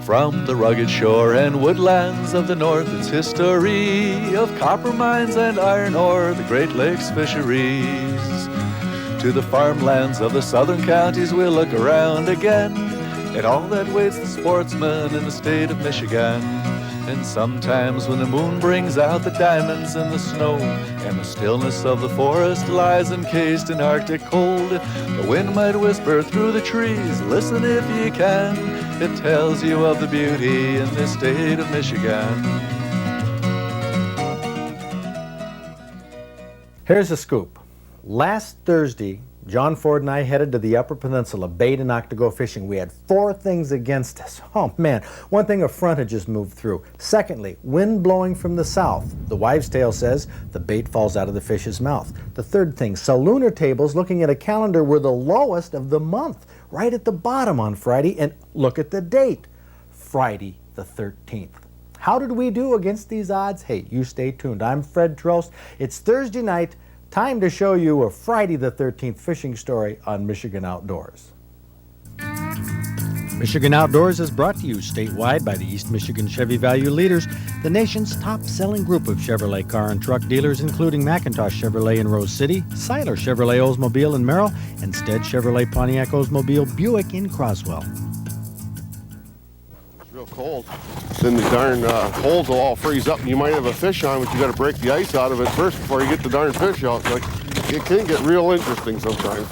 From the rugged shore and woodlands of the north, its history of copper mines and iron ore, the Great Lakes fisheries. To the farmlands of the southern counties we'll look around again, at all that waits the sportsman in the state of Michigan. And sometimes when the moon brings out the diamonds in the snow, and the stillness of the forest lies encased in Arctic cold, the wind might whisper through the trees, listen if you can, it tells you of the beauty in this state of Michigan. Here's the scoop. Last Thursday, John Ford and I headed to the Upper Peninsula, Bay to Knock, to go fishing. We had 4 things against us. Oh man, one thing, a front had just moved through. Secondly, wind blowing from the south. The wives' tale says the bait falls out of the fish's mouth. The third thing, solunar tables looking at a calendar were the lowest of the month, right at the bottom on Friday, and look at the date, Friday the 13th. How did we do against these odds? Hey, you stay tuned. I'm Fred Trost. It's Thursday night. Time to show you a Friday the 13th fishing story on Michigan Outdoors. Michigan Outdoors is brought to you statewide by the East Michigan Chevy Value Leaders, the nation's top-selling group of Chevrolet car and truck dealers, including McIntosh Chevrolet in Rose City, Seiler Chevrolet Oldsmobile in Merrill, and Stead Chevrolet Pontiac Oldsmobile Buick in Croswell. It's real cold. Then the darn holes will all freeze up, and you might have a fish on, but you got to break the ice out of it first before you get the darn fish out. Like, it can get real interesting sometimes.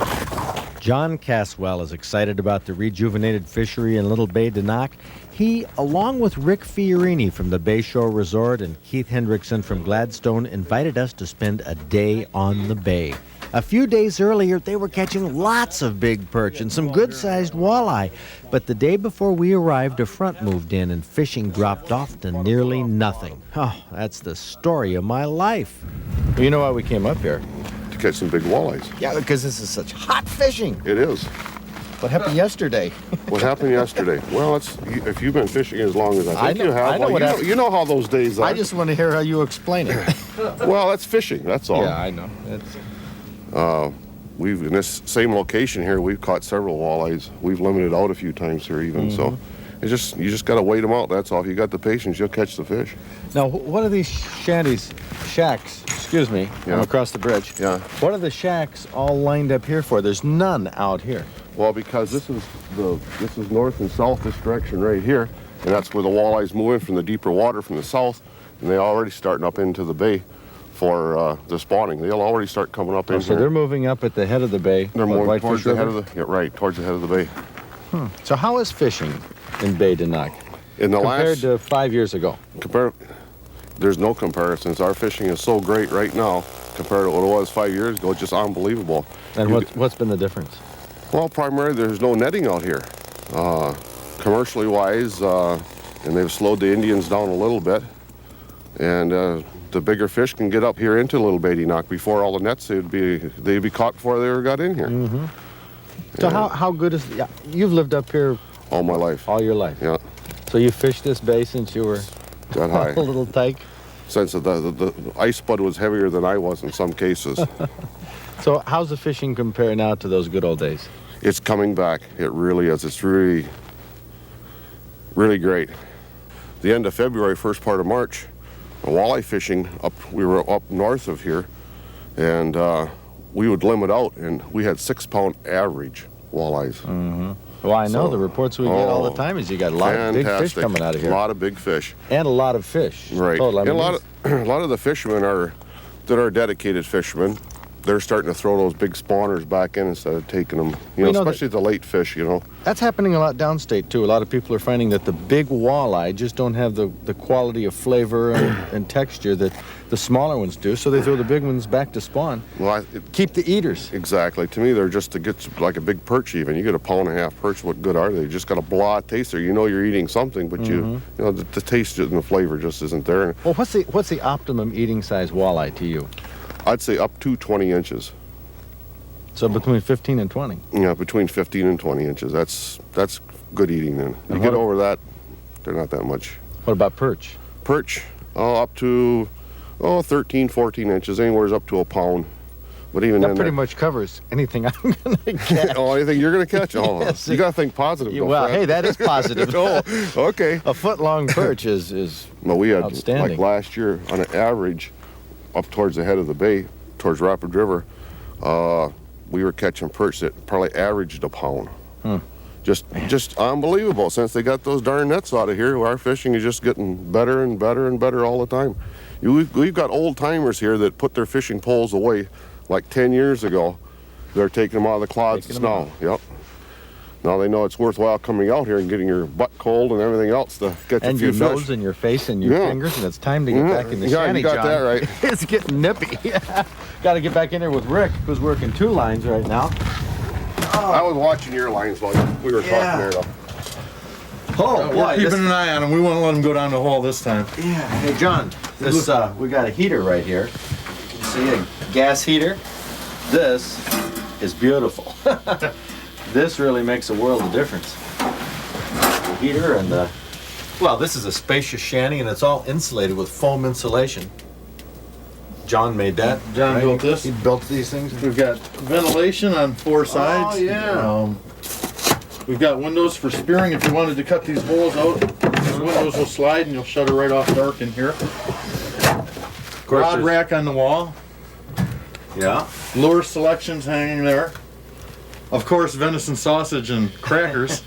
John Caswell is excited about the rejuvenated fishery in Little Bay de Knock. He, along with Rick Fiorini from the Bayshore Resort and Keith Hendrickson from Gladstone, invited us to spend a day on the bay. A few days earlier, they were catching lots of big perch and some good-sized walleye. But the day before we arrived, a front moved in and fishing dropped off to nearly nothing. Oh, that's the story of my life. You know why we came up here? To catch some big walleyes. Yeah, because this is such hot fishing. It is. What happened yesterday? What happened yesterday? Well, if you've been fishing as long as I think you have, I know you know how those days are. I just want to hear how you explain it. Well, that's fishing, that's all. Yeah, I know. We've, in this same location here, we've caught several walleyes. We've limited out a few times here even, so you just got to wait them out, that's all. If you got the patience, you'll catch the fish. Now, what are these shacks, excuse me, Yeah. I'm across the bridge. Yeah. What are the shacks all lined up here for? There's none out here. Well, because this is north and south, this direction right here, and that's where the walleyes move in from the deeper water from the south, and they're already starting up into the bay for the spawning. They'll already start coming up in So here. they're moving up at the head of the bay. They're moving Whitefish towards the head River? of the towards the head of the bay. So how is fishing in Bay de Knock In the compared to 5 years ago? There's no comparisons. Our fishing is so great right now compared to what it was 5 years ago. It's just unbelievable. And what's been the difference? Well, primarily there's no netting out here. Commercially wise, and they've slowed the Indians down a little bit. And the bigger fish can get up here into Little Bay de Knock. Before all the nets, they'd be caught before they ever got in here. Mm-hmm. So how good is you've lived up here all my life? all your life? Yeah. So you fished this bay since you were That high. a little tyke? Since the ice spud was heavier than I was in some cases. So how's the fishing compare now to those good old days? It's coming back. It really is. It's really, really great. The end of February, first part of March, walleye fishing we were up north of here, and we would limit out, and we had 6 pound average walleyes. Mm-hmm. Well, I know the reports we get all the time is you got a lot of big fish coming out of here. A lot of big fish. And a lot of fish. Right. Total. I mean, a lot of the fishermen that are dedicated fishermen, they're starting to throw those big spawners back in instead of taking them, especially the late fish, That's happening a lot downstate, too. A lot of people are finding that the big walleye just don't have the quality of flavor and texture that the smaller ones do, so they throw the big ones back to spawn. Well, Keep the eaters. Exactly. To me, they're just to get like a big perch even. You get a 1.5 pound perch, what good are they? You just got a blah taste there. You know you're eating something, but the taste and the flavor just isn't there. Well, what's the optimum eating size walleye to you? I'd say up to 20 inches. So between 15 and 20? Yeah, between 15 and 20 inches. That's good eating then. You get over that, they're not that much. What about perch? Perch, up to 13, 14 inches, anywhere up to a pound. But even That then, pretty much covers anything I'm going to catch. oh, anything you're going to catch? Oh, Yes. you got to think positive. Though, Well, Fred. hey, that is positive. Oh, okay. A foot-long perch is Well, we had, outstanding. like last year, on an average, up towards the head of the bay, towards Rapid River, we were catching perch that probably averaged a pound. Just unbelievable. Since they got those darn nets out of here, our fishing is just getting better and better and better all the time. We've got old timers here that put their fishing poles away like 10 years ago. They're taking them out of the clods of snow. Yep. Now they know it's worthwhile coming out here and getting your butt cold and everything else to catch and a few your fish. nose and your face and your fingers, and it's time to get back in the Yeah, shanty, you got John. that right. It's getting nippy. Got to get back in there with Rick, who's working 2 lines right now. I was watching your lines while we were talking there, though. Oh, We're keeping an eye on him. We won't let him go down the hole this time. Yeah. Hey, John, this we got a heater right here. See, a gas heater. This is beautiful. This really makes a world of difference. The heater and the... Well, this is a spacious shanty, and it's all insulated with foam insulation. John made that. John built this. He built these things. We've got ventilation on 4 sides. Oh, yeah. We've got windows for spearing if you wanted to cut these holes out. These windows will slide and you'll shut it right off dark in here. Of course, Rod there's- rack on the wall. Yeah. Lure selections hanging there. Of course, venison sausage and crackers.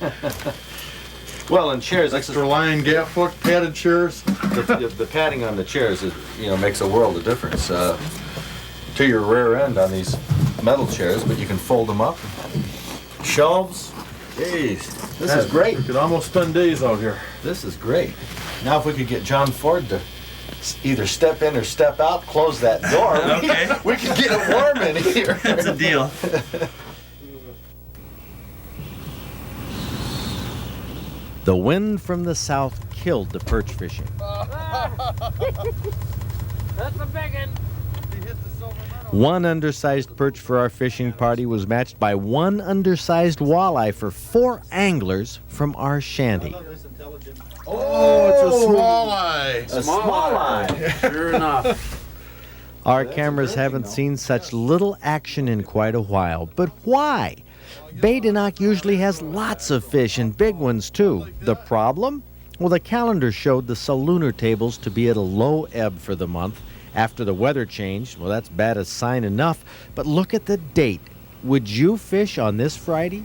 Well, and chairs, like Extra line gap hook, padded chairs. the padding on the chairs, makes a world of difference to your rear end on these metal chairs, but you can fold them up. Shelves. Jeez, this is great. We could almost spend days out here. This is great. Now, if we could get John Ford to either step in or step out, close that door, Okay. we could get it warm in here. That's a deal. The wind from the south killed the perch fishing. That's a big one. One undersized perch for our fishing party was matched by one undersized walleye for 4 anglers from our shanty. Oh, it's a small eye. A small eye. Sure enough. Our cameras haven't seen such little action in quite a while. But why? Badenoch usually has lots of fish and big ones too. The problem? Well, the calendar showed the salooner tables to be at a low ebb for the month. After the weather changed, well, that's bad a sign enough. But look at the date. Would you fish on this Friday?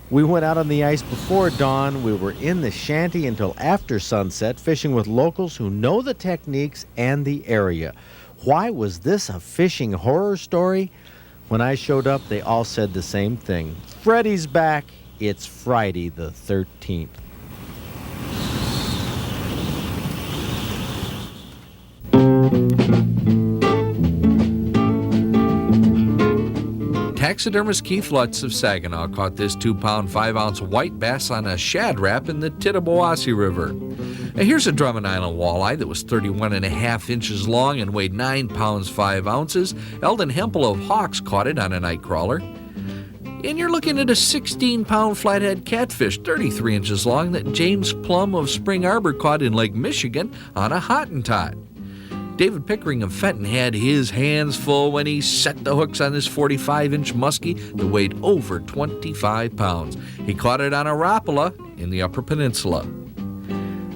We went out on the ice before dawn. We were in the shanty until after sunset, fishing with locals who know the techniques and the area. Why was this a fishing horror story? When I showed up, they all said the same thing. Freddy's back. It's Friday the 13th. Taxidermist Keith Lutz of Saginaw caught this 2-pound, 5-ounce white bass on a shad rap in the Tittabawassee River. Now here's a Drummond Island walleye that was 31.5 inches long and weighed 9 pounds, 5 ounces. Eldon Hempel of Hawks caught it on a night crawler. And you're looking at a 16-pound flathead catfish, 33 inches long, that James Plum of Spring Arbor caught in Lake Michigan on a Hottentot. David Pickering of Fenton had his hands full when he set the hooks on this 45-inch muskie that weighed over 25 pounds. He caught it on a Rapala in the Upper Peninsula.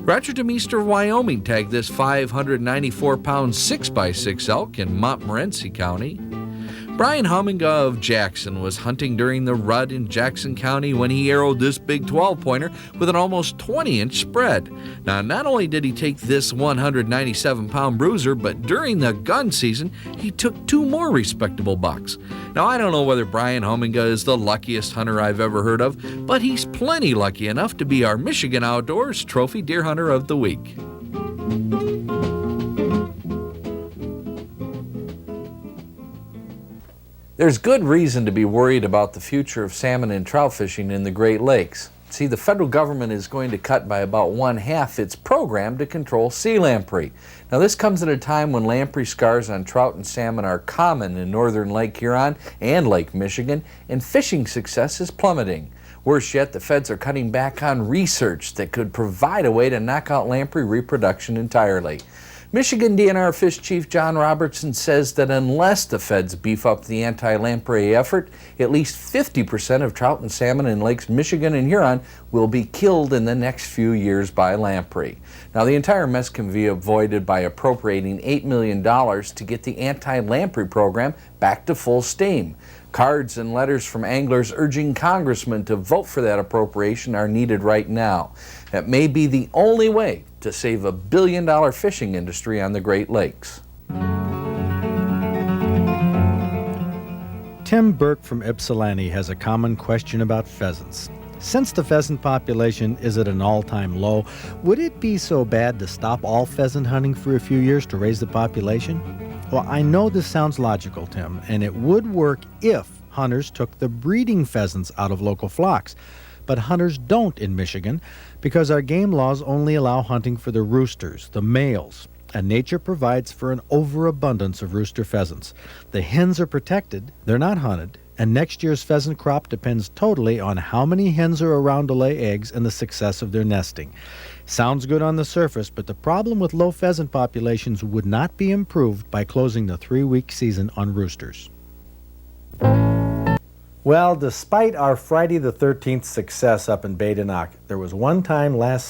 Roger DeMeester of Wyoming tagged this 594-pound 6x6 elk in Montmorency County. Brian Humming of Jackson was hunting during the rut in Jackson County when he arrowed this big 12-pointer with an almost 20-inch spread. Now, not only did he take this 197-pound bruiser, but during the gun season, he took 2 more respectable bucks. Now, I don't know whether Brian Huminga is the luckiest hunter I've ever heard of, but he's plenty lucky enough to be our Michigan Outdoors Trophy Deer Hunter of the Week. There's good reason to be worried about the future of salmon and trout fishing in the Great Lakes. See, the federal government is going to cut by about 1/2 its program to control sea lamprey. Now, this comes at a time when lamprey scars on trout and salmon are common in northern Lake Huron and Lake Michigan, and fishing success is plummeting. Worse yet, the feds are cutting back on research that could provide a way to knock out lamprey reproduction entirely. Michigan DNR Fish Chief John Robertson says that unless the feds beef up the anti-lamprey effort, at least 50% of trout and salmon in lakes Michigan and Huron will be killed in the next few years by lamprey. Now, the entire mess can be avoided by appropriating $8 million to get the anti-lamprey program back to full steam. Cards and letters from anglers urging congressmen to vote for that appropriation are needed right now. That may be the only way to save a billion-dollar fishing industry on the Great Lakes. Tim Burke from Ypsilanti has a common question about pheasants. Since the pheasant population is at an all-time low, would it be so bad to stop all pheasant hunting for a few years to raise the population? Well, I know this sounds logical, Tim, and it would work if hunters took the breeding pheasants out of local flocks. But hunters don't in Michigan because our game laws only allow hunting for the roosters, the males, and nature provides for an overabundance of rooster pheasants. The hens are protected, they're not hunted, and next year's pheasant crop depends totally on how many hens are around to lay eggs and the success of their nesting. Sounds good on the surface, but the problem with low pheasant populations would not be improved by closing the 3-week season on roosters. Well, despite our Friday the 13th success up in Badenoch, there was one time last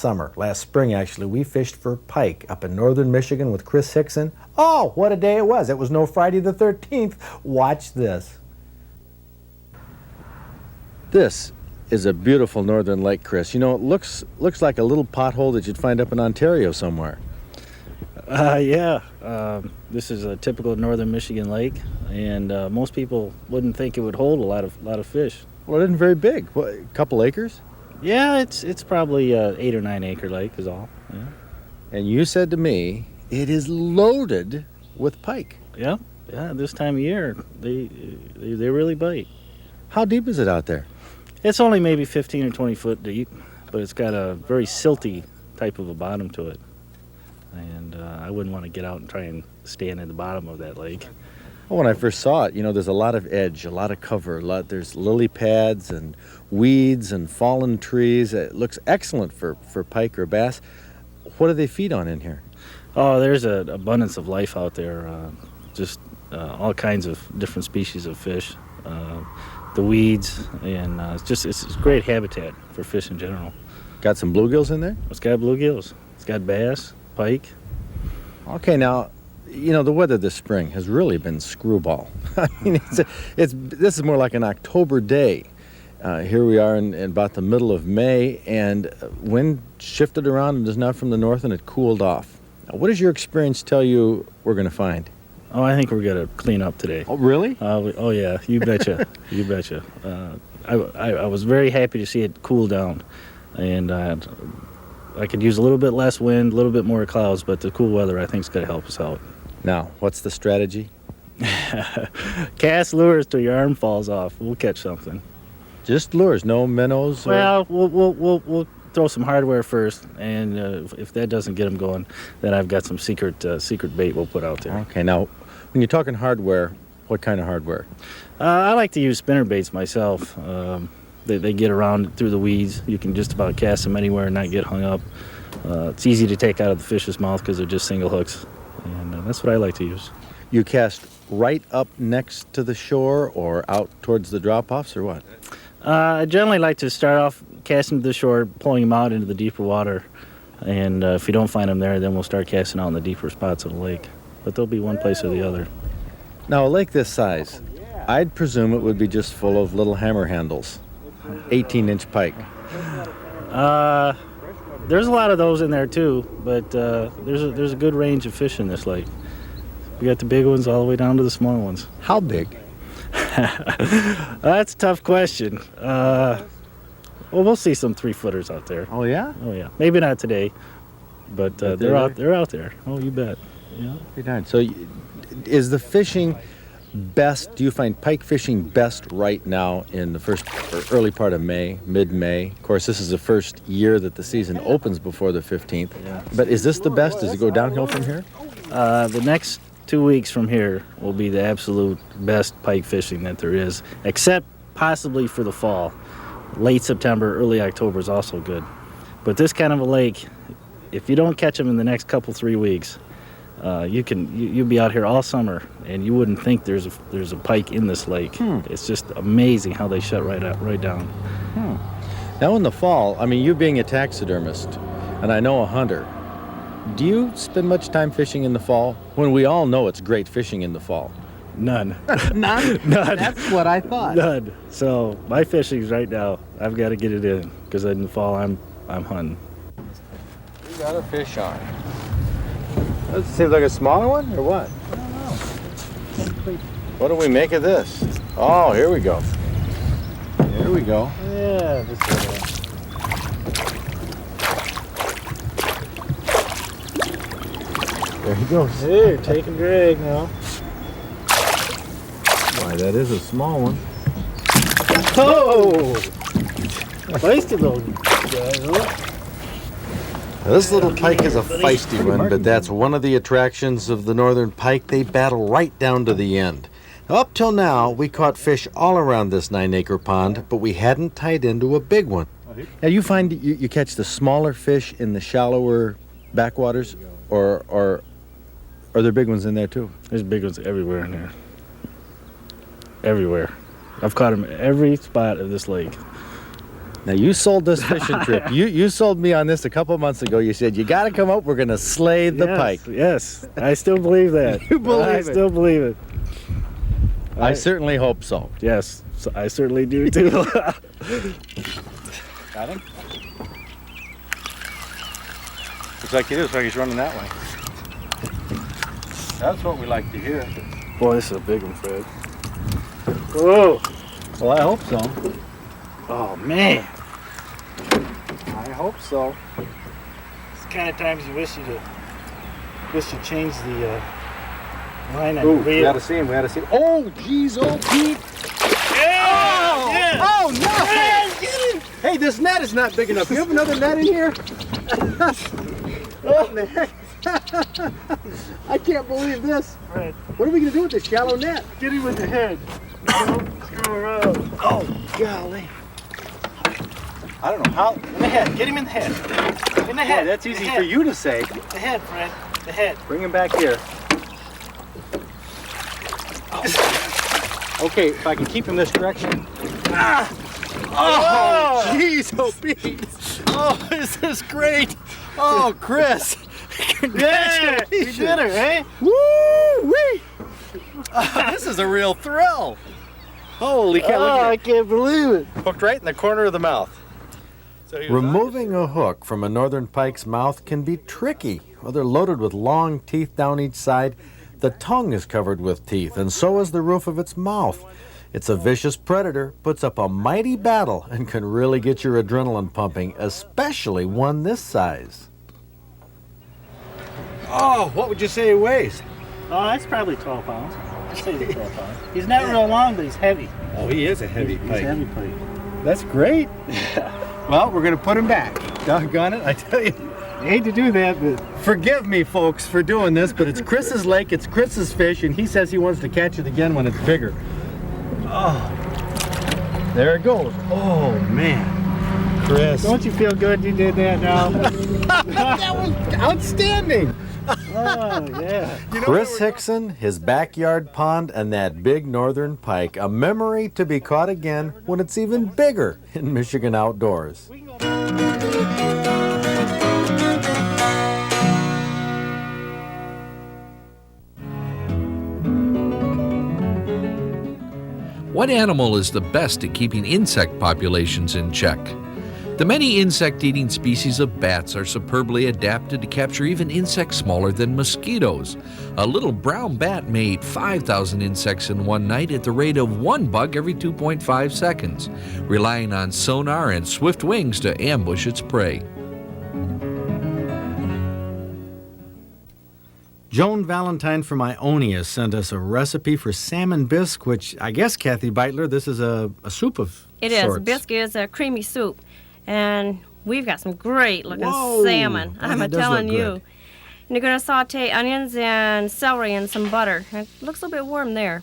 spring actually, we fished for pike up in northern Michigan with Chris Hickson. Oh, what a day it was. It was no Friday the 13th. Watch this. This is a beautiful northern lake, Chris. You know, it looks like a little pothole that you'd find up in Ontario somewhere. Yeah. This is a typical northern Michigan lake, and most people wouldn't think it would hold a lot of fish. Well, it isn't very big. What, a couple acres? Yeah, it's probably a 8 or 9 acre lake is all. Yeah. And you said to me, it is loaded with pike. Yeah. This time of year, they really bite. How deep is it out there? It's only maybe 15 or 20 foot deep, but it's got a very silty type of a bottom to it. And I wouldn't want to get out and try and stand in the bottom of that lake. Well, when I first saw it, you know, there's a lot of edge, a lot of cover, there's lily pads and weeds and fallen trees. It looks excellent for pike or bass. What do they feed on in here? Oh, there's an abundance of life out there. Just all kinds of different species of fish. The weeds, and it's great habitat for fish in general. Got some bluegills in there? It's got bluegills. It's got bass, pike. Okay, now, you know, the weather this spring has really been screwball. I mean, this is more like an October day. Here we are in about the middle of May, and wind shifted around and is now from the north, and it cooled off. Now, what does your experience tell you we're going to find? Oh, I think we're going to clean up today. Oh, really? Oh, yeah, you betcha. You betcha. I was very happy to see it cool down, and I could use a little bit less wind, a little bit more clouds, but the cool weather I think is going to help us out. Now, what's the strategy? Cast lures till your arm falls off. We'll catch something. Just lures, no minnows? Well, we'll throw some hardware first, and if that doesn't get them going, then I've got some secret bait we'll put out there. Okay, now, when you're talking hardware, what kind of hardware? I like to use spinner baits myself. They get around through the weeds. You can just about cast them anywhere and not get hung up. It's easy to take out of the fish's mouth because they're just single hooks, and that's what I like to use. You cast right up next to the shore or out towards the drop-offs, or what? I generally like to start off casting to the shore, pulling them out into the deeper water, and if you don't find them there, then we'll start casting out in the deeper spots of the lake. But there'll be one place or the other. Now, a lake this size, I'd presume it would be just full of little hammer handles, 18-inch pike. There's a lot of those in there too, but there's a good range of fish in this lake. We got the big ones all the way down to the small ones. How big? That's a tough question. Well, we'll see some 3-footers out there. Oh, yeah? Oh, yeah. Maybe not today, but they're out there. Oh, you bet. Yeah. Pretty darn. So, is the fishing best? Do you find pike fishing best right now in the first or early part of May, mid-May? Of course, this is the first year that the season opens before the 15th. Yeah. But is this the best? Does it go downhill from here? The next 2 weeks from here will be the absolute best pike fishing that there is, except possibly for the fall. Late September, early October is also good. But this kind of a lake, if you don't catch them in the next 3 weeks, You'll be out here all summer, and you wouldn't think there's a pike in this lake. It's just amazing how they shut right down. Now in the fall, I mean, you being a taxidermist, and I know a hunter, do you spend much time fishing in the fall? When we all know it's great fishing in the fall. None. None? None. That's what I thought. None. So my fishing's right now. I've got to get it in because in the fall I'm hunting. You got a fish on. That seems like a smaller one, or what? I don't know. What do we make of this? Oh, here we go. Here we go. Yeah, this is There he goes. Hey, take and drag now. Why, that is a small one. Oh! Feisty little guy, huh? This little pike is a feisty one, but that's one of the attractions of the northern pike. They battle right down to the end. Up till now, we caught fish all around this 9-acre pond, but we hadn't tied into a big one. Now, you find you catch the smaller fish in the shallower backwaters, or are there big ones in there too? There's big ones everywhere in there. Everywhere. I've caught them every spot of this lake. Now, you sold this fishing trip. You sold me on this a couple months ago. You said, you got to come up. We're going to slay the pike. Yes, I still believe that. You believe I it? still believe it. I certainly hope so. Yes, so I certainly do too. Got him? Looks like he is. Looks like he's running that way. That's what we like to hear. Boy, this is a big one, Fred. Whoa! Well, I hope so. Oh, man. I hope so. It's the kind of times you wish you changed the line on Ooh, the we reel. gotta see him. We gotta see him. Oh, geez, oh, Pete. Yeah! Yeah! Oh, no! Get him! Hey, this net is not big enough. You have another net in here? Oh, man. I can't believe this. Fred, What are we gonna do with this shallow net? get him with the head. Don't screw around. Oh, golly. I don't know how. In the head. Get him in the head. In the Boy, head. that's easy The for head. you to say. The head, Fred. The head. Bring him back here. Okay, if I can keep him this direction. Oh, jeez, oh, Pete. Oh, this is great. Oh, Chris. Yeah! We did it, eh? Woo-wee. This is a real thrill. Holy cow, look at I can't believe it. hooked right in the corner of the mouth. Removing a hook from a northern pike's mouth can be tricky. Well, they're loaded with long teeth down each side. The tongue is covered with teeth, and so is the roof of its mouth. It's a vicious predator, puts up a mighty battle, and can really get your adrenaline pumping, especially one this size. Oh, what would you say he weighs? Oh, that's probably 12 pounds. I'd say he's 12 pounds. He's not real long, but he's heavy. Oh, he is a heavy He's a heavy pike. That's great. Well, we're going to put him back. Doggone it, I tell you. I hate to do that, but Forgive me, folks, for doing this, but it's Chris's lake, it's Chris's fish, and he says he wants to catch it again when it's bigger. Oh, there it goes. Oh, man. Chris. don't you feel good you did that now? That was outstanding. Oh, yeah. Chris Hickson, his backyard pond, and that big northern pike. A memory to be caught again when it's even bigger in Michigan outdoors. What animal is the best at keeping insect populations in check? The many insect-eating species of bats are superbly adapted to capture even insects smaller than mosquitoes. A little brown bat may eat 5,000 insects in one night at the rate of one bug every 2.5 seconds, relying on sonar and swift wings to ambush its prey. Joan Valentine from Ionia sent us a recipe for Salmon Bisque, which I guess, Kathy Beitler, this is a soup of It is. sorts. Bisque is a creamy soup. And we've got some great looking Whoa. salmon. Boy, I'm that does telling look you. good. And you're going to saute onions and celery and some butter. It looks a little bit warm there.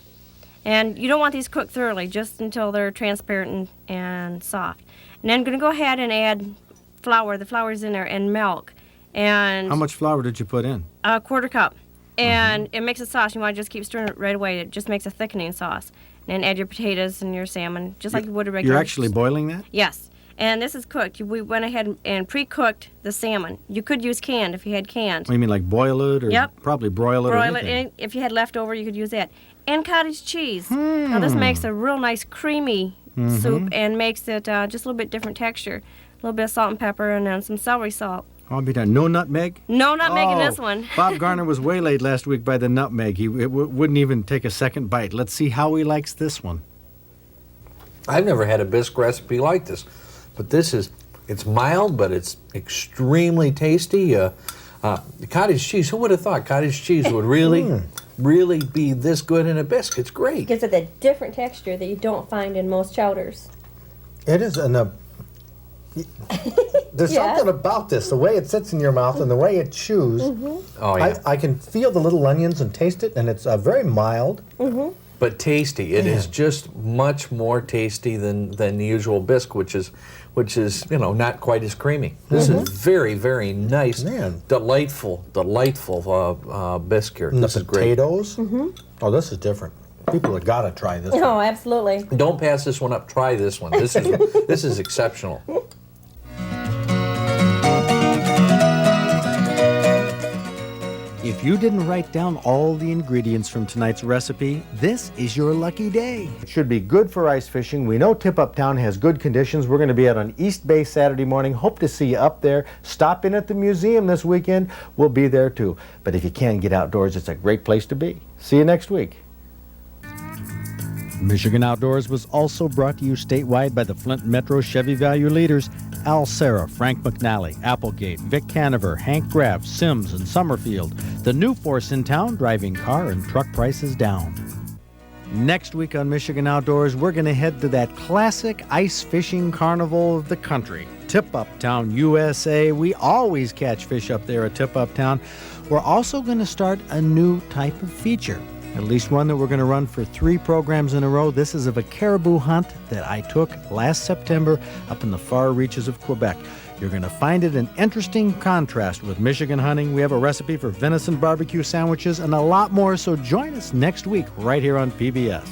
And you don't want these cooked thoroughly, just until they're transparent and soft. And then I'm going to go ahead and add flour. The flour's in there, and milk. And How much flour did you put in? a quarter cup. And it makes a sauce. You want to just keep stirring it right away. It just makes a thickening sauce. And then add your potatoes and your salmon, just like you would a regular. You're actually boiling that? Yes. And this is cooked. We went ahead and pre-cooked the salmon. You could use canned if you had canned. What do you mean, like boil it or Yep. probably broil it? Broil or it. anything? And if you had leftover, you could use that. And cottage cheese. Now this makes a real nice creamy soup and makes it just a little bit different texture. A little bit of salt and pepper and then some celery salt. I'll be done. No nutmeg? No, not making Oh, this one. Bob Garner was waylaid last week by the nutmeg. He wouldn't even take a second bite. Let's see how he likes this one. I've never had a bisque recipe like this, but it's mild, but it's extremely tasty. The cottage cheese, who would have thought cottage cheese would really be this good in a bisque? It's great. Gives it that different texture that you don't find in most chowders. It is there's Yeah. something about this, the way it sits in your mouth and the way it chews. Oh, yeah. I can feel the little onions and taste it, and it's very mild. But tasty. It is just much more tasty than the usual bisque, which is not quite as creamy. This is very, very nice, Man. delightful bisque here. And This the is great. potatoes. Oh, this is different. People have got to try this. Oh, absolutely. Don't pass this one up. Try this one. This is exceptional. If you didn't write down all the ingredients from tonight's recipe, this is your lucky day. It should be good for ice fishing. We know Tip Up Town has good conditions. We're going to be out on East Bay Saturday morning. Hope to see you up there. Stop in at the museum this weekend. We'll be there too. But if you can get outdoors, it's a great place to be. See you next week. Michigan Outdoors was also brought to you statewide by the Flint Metro Chevy Value Leaders, Al Serra, Frank McNally, Applegate, Vic Canover, Hank Graff, Sims, and Summerfield. The new force in town, driving car and truck prices down. Next week on Michigan Outdoors, we're going to head to that classic ice fishing carnival of the country, Tip Up Town, USA. We always catch fish up there at Tip Up Town. We're also going to start a new type of feature. At least one that we're going to run for 3 programs in a row. This is of a caribou hunt that I took last September up in the far reaches of Quebec. You're going to find it an interesting contrast with Michigan hunting. We have a recipe for venison barbecue sandwiches and a lot more, so join us next week right here on PBS.